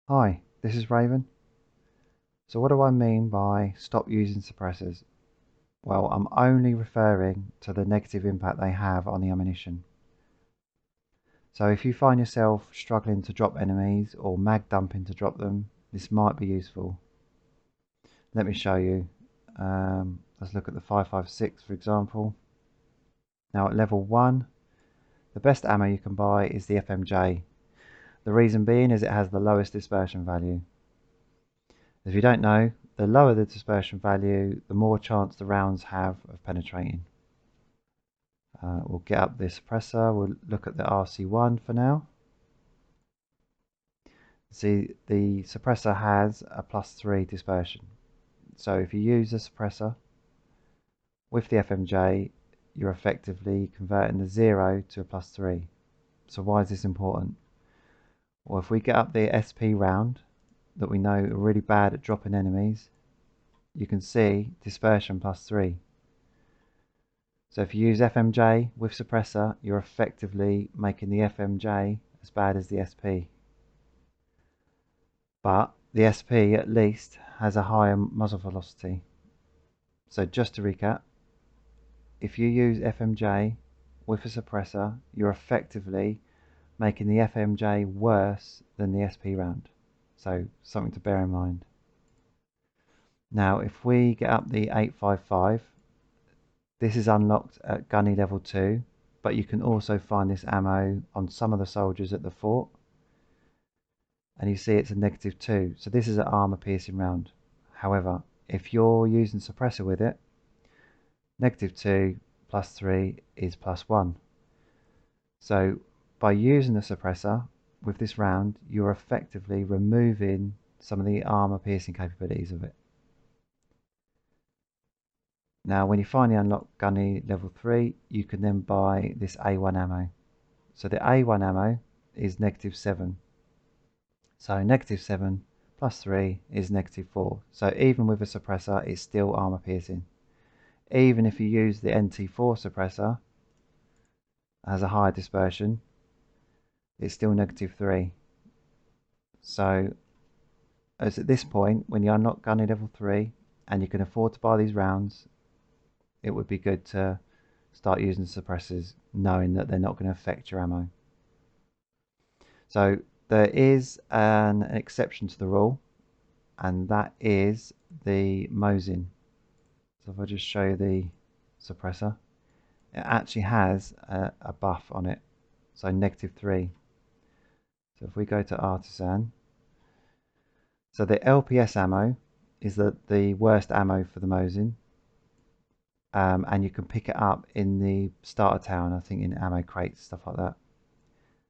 Hi, this is Raven. So what do I mean by stop using suppressors? Well, I'm only referring to the negative impact they have on the ammunition. So if you find yourself struggling to drop enemies or mag dumping to drop them, this might be useful. Let me show you. Let's look at the 5.56 for example. Now at level 1, the best ammo you can buy is the FMJ. The reason being is it has the lowest dispersion value. If you don't know, the lower the dispersion value, the more chance the rounds have of penetrating. We'll get up the suppressor, we'll look at the RC1 for now. See, the suppressor has a +3 dispersion. So if you use the suppressor with the FMJ, you're effectively converting the 0 to a +3. So why is this important? Well, if we get up the SP round that we know are really bad at dropping enemies, you can see dispersion +3. So if you use FMJ with suppressor, you're effectively making the FMJ as bad as the SP. But the SP at least has a higher muzzle velocity. So just to recap, if you use FMJ with a suppressor, you're effectively making the FMJ worse than the SP round. So something to bear in mind. Now if we get up the 855, this is unlocked at gunny level 2, but you can also find this ammo on some of the soldiers at the fort. And you see it's a -2, so this is an armor piercing round. However, if you're using suppressor with it, -2 +3 is +1. So by using the suppressor with this round, you're effectively removing some of the armor piercing capabilities of it. Now when you finally unlock gunny level 3, you can then buy this A1 ammo. So the A1 ammo is -7. So -7 +3 is -4. So even with a suppressor, it's still armor piercing. Even if you use the NT4 suppressor, has a higher dispersion, it's still -3. So as at this point, when you unlock gunny level 3 and you can afford to buy these rounds, it would be good to start using suppressors knowing that they're not going to affect your ammo. So there is an exception to the rule, and that is the Mosin. So if I just show you the suppressor, it actually has a buff on it, so -3. So if we go to Artisan, so the LPS ammo is the worst ammo for the Mosin, and you can pick it up in the starter town, I think in ammo crates, stuff like that.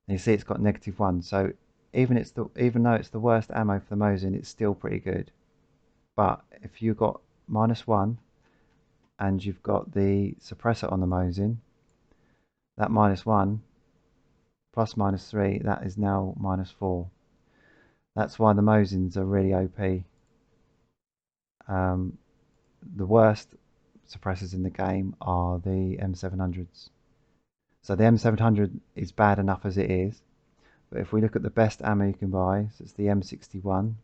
And you see it's got -1, so even though it's the worst ammo for the Mosin, it's still pretty good. But if you've got -1 and you've got the suppressor on the Mosin, that -1 plus -3, that is now -4. That's why the Mosins are really OP. The worst suppressors in the game are the M700s. So the M700 is bad enough as it is, but if we look at the best ammo you can buy, so it's the M61,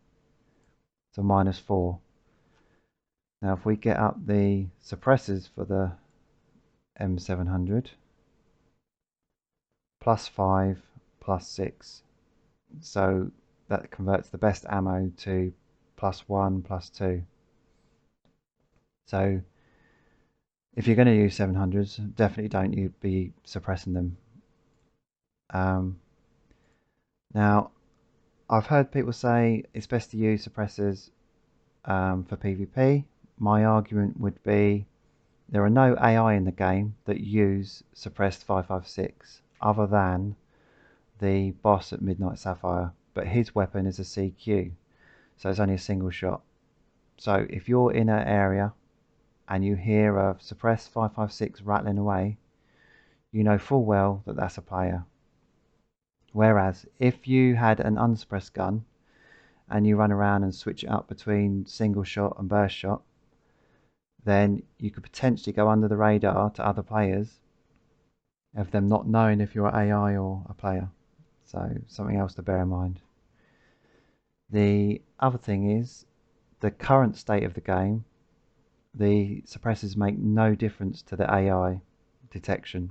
so -4. Now if we get up the suppressors for the M700, +5, +6. So that converts the best ammo to +1, +2. So if you're going to use 700s, definitely don't you be suppressing them. Now, I've heard people say it's best to use suppressors for PvP. My argument would be there are no AI in the game that use suppressed 5.56 other than the boss at Midnight Sapphire, but his weapon is a CQ, so it's only a single shot. So if you're in an area and you hear a suppressed 5.56 rattling away, you know full well that that's a player. Whereas if you had an unsuppressed gun and you run around and switch it up between single shot and burst shot, then you could potentially go under the radar to other players of them not knowing if you're AI or a player. So something else to bear in mind. The other thing is the current state of the game. The suppressors make no difference to the AI detection.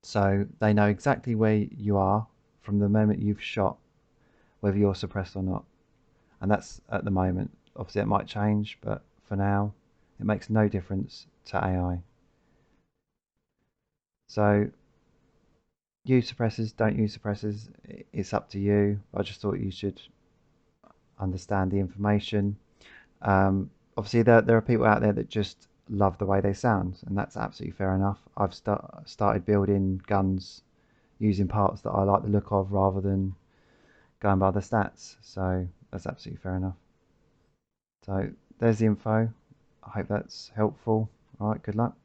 So they know exactly where you are from the moment you've shot, whether you're suppressed or not. And that's at the moment. Obviously, it might change, but for now, it makes no difference to AI. So use suppressors, don't use suppressors. It's up to you. I just thought you should understand the information. Obviously, there are people out there that just love the way they sound, and that's absolutely fair enough. I've started building guns using parts that I like the look of rather than going by the stats, so that's absolutely fair enough. So there's the info. I hope that's helpful. All right, good luck.